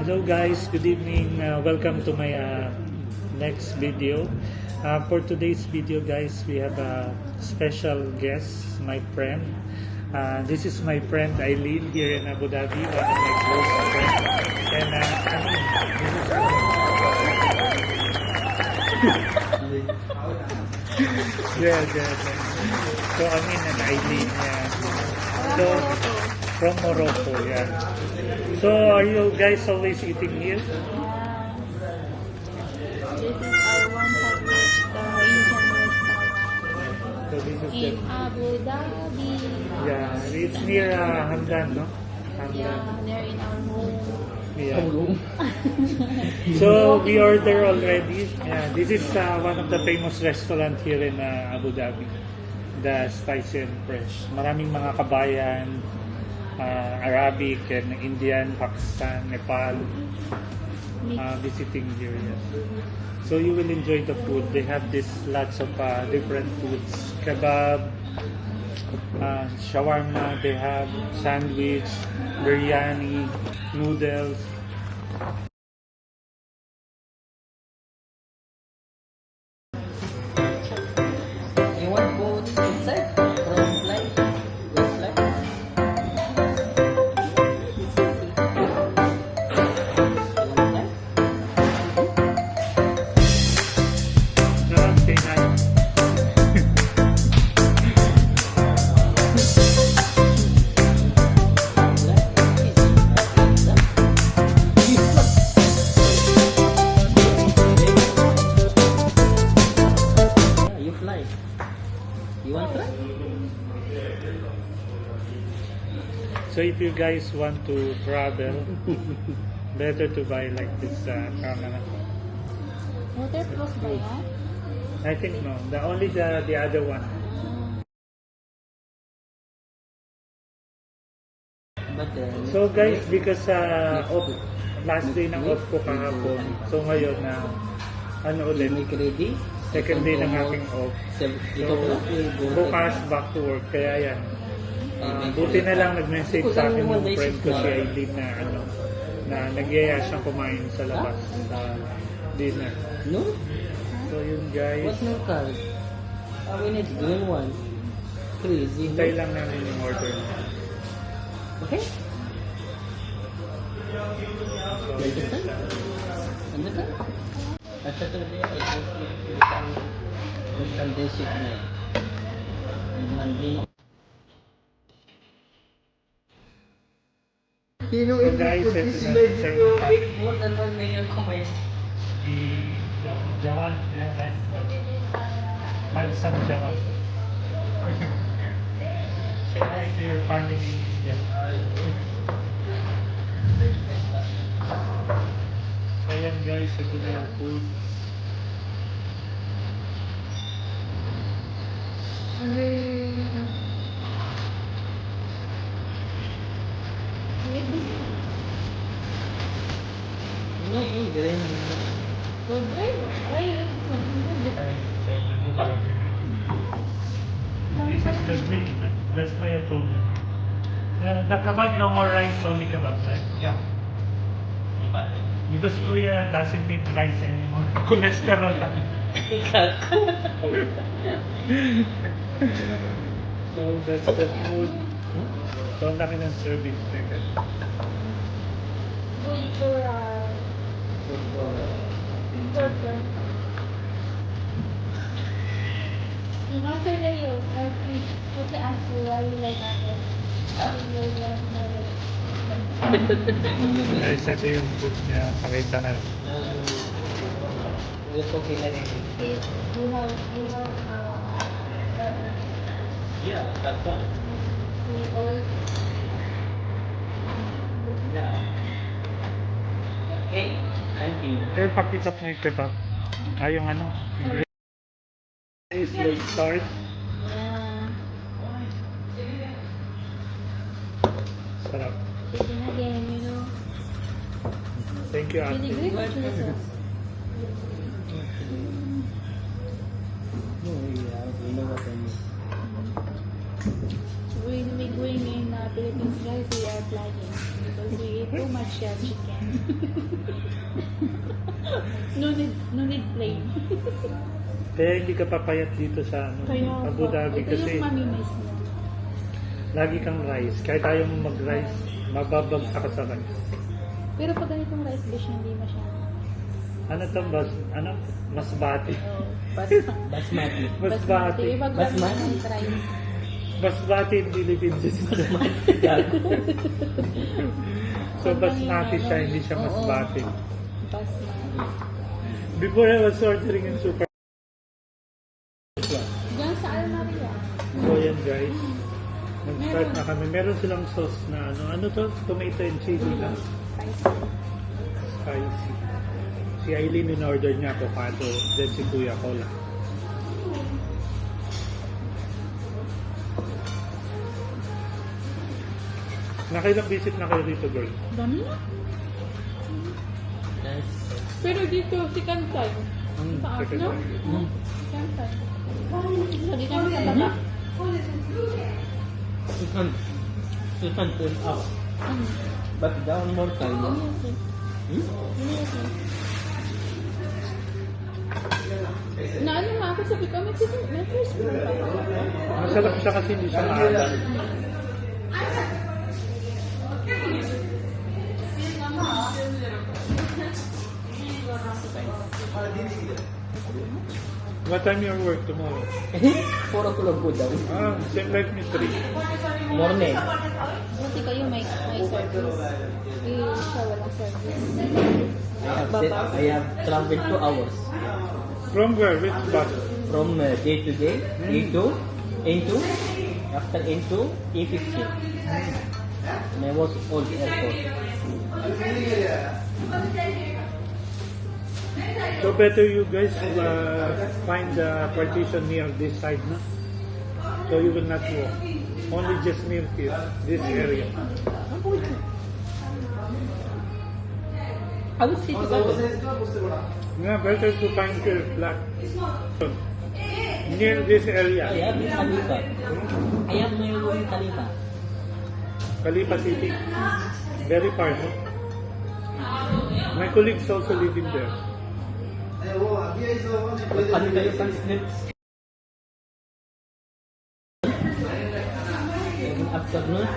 Hello guys, good evening. Welcome to my next video. For today's video guys, we have a special guest, my friend. This is my friend Eileen here in Abu Dhabi, one of my close friends. And this is yeah. So I mean, an Eileen, yeah. So from Morocco, yeah. So are you guys always eating here? This is our one favorite Indian restaurant So this is in Abu Dhabi. yeah, it's near Hamdan, no? Hamdan. Yeah, they're in our home. Yeah. So we order already. Yeah, this is one of the famous restaurant here in Abu Dhabi. The Spicy and Fresh. Maraming mga kabayan, Arabic and Indian, Pakistan, Nepal visiting here. Yeah. So you will enjoy the food. They have this lots of different foods. Kebab, shawarma, they have sandwich, biryani, noodles. You want food inside? From flight? With flight? No, say hi. You fly. You want try? So if you guys want to travel, better to buy like this camera. Waterproof ba yan? I think no, the other one. But So guys, because last day ng off ko kahapon, so ngayon na ano ulit, make ready. second day ng aking off. Ito So, bukas back to work, kaya yan. Buti na lang nag-message sa akin yung friend ko si Aileen na ano, na nagyaya siyang kumain sa labas sa dinner. No? So yun guys, What's no card? We need green one. Crazy. hintay lang namin yung order niya. Okay? Understand? Understand? At Saturday, I go to Sunday shift night. And Monday. So guys, ito na serve More than 1 million comments. Jawan, Mansam Jawan. Say hi to your family. Yeah. So ayan guys, ito na yung food. No, green. That's why I told you. The kebab, no more rice, only kebab, right? Yeah. Because Kuya doesn't eat rice anymore. Cholesterol lang. So that's the food. So ang laki ng serving. Good for burger. After the yolk, put the answer why you like it. Guys, ito yung food niya. Pakita na. We're talking like You have yeah, that's one. oil. Yeah. Okay, thank you. Eh, pakita mo yung kebab. Yung ano. Is your start. Yeah. Sarap. Chicken again, you know. Thank you, Chili Ate. green or chili sauce? No, yeah, you know what I mean. when we going in Philippines, guys, we are flying because we eat too much chicken. No need plane. Kaya hindi ka papayat dito sa ano, Kaya Abu Dhabi ito kasi yung mamimiss mo. lagi kang rice. Kahit ayaw mo mag-rice, mababagsak ka sa rice. Pero pag ganitong rice dish, hindi masyado. Ano to? Masbati. Oh, Basmati. Masbati. Ibang Basmati. rice. Basmati in Philippines. So basmati siya, hindi siya masbati. Basmati. Before I was ordering in super. Diyan sa Almaria. So yan guys. Nag-start na kami. Meron silang sauce na ano. Ano to? Tomato and chili na. Spicy. Spicy. Si Aileen in-order niya avocado. Then si Kuya Cola. Nakailang visit na kayo dito, girl? Dami na. Nice. Pero dito, si Kansay. Taas, second no? time. Kansay. So, dito kami sa baba. Susan turn up. But down more time. Na ano nga ako sabi ko, may first floor pa. Masarap siya kasi hindi siya maalam. What time your work tomorrow? 4 o'clock po daw. Same like me, 3. Morning. Buti kayo may service. Siya walang service. I have traveled 2 hours. From where? Which bus? From day to day, A2, N2, after N2, E15. And I was old airport. So better you guys find the partition near this side, no? So you will not walk. Only just near here, this area. I would say together. Yeah, better to find your flat. Near this I area, have in Khalifa. I have my room in Khalifa. Khalifa City. Very far, no? My colleagues also live in there. But Khalifa you can sleep. In afternoon,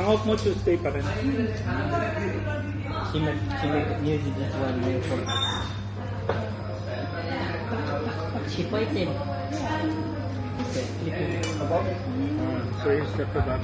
Ang off mo Tuesday pa rin. she make music this one day for us. She fighting. Sleeping about. So here's the kebab.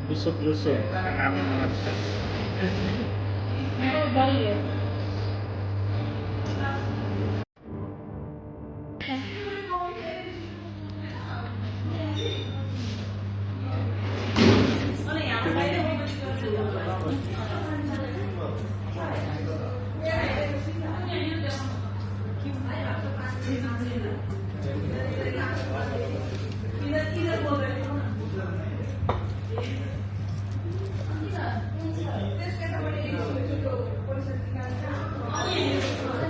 Busog-lusog ang aming mga staff. Oh, bayad.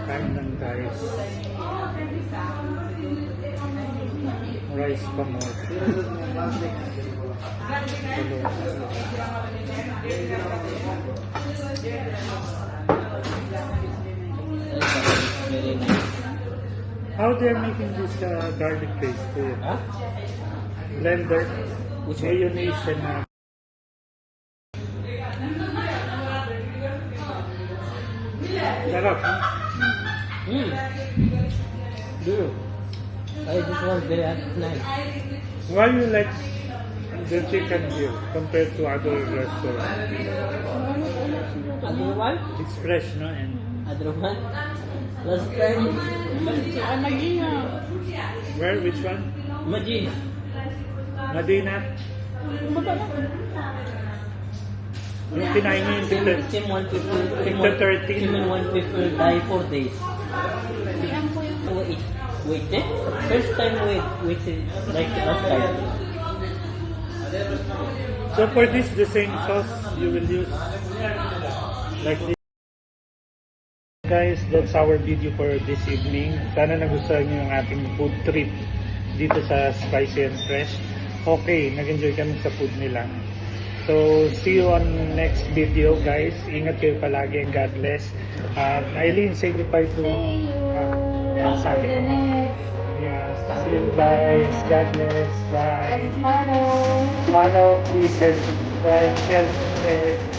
Kain ng guys. Rice pa more. Very nice. How they're making this garlic paste? Huh? Blender, Which one? mayonnaise, and sarap. Do. This one very nice. Why you like the chicken here compared to other restaurants? Other one? It's fresh, no? And Other one? Last time, Ay, Magina. where? Which one? Imagine. Medina? Baba na. Yung kinain niyo yung ticket. Same one people. Tigta 13. Same one people die 4 days. Siyang po yung Wait, eh? First time wait, like last time. So for this, the same sauce? you will use like this. Guys, that's our video for this evening. Sana nagustuhan niyo yung ating food trip dito sa Spicy and Fresh. Okay, nag-enjoy kami sa food nila. So, see you on next video, guys. Ingat kayo palagi and God bless. Eileen, say goodbye to See you. sa For the akin. next. Yes, see you guys. God bless. Bye. Follow. Follow, please, and subscribe.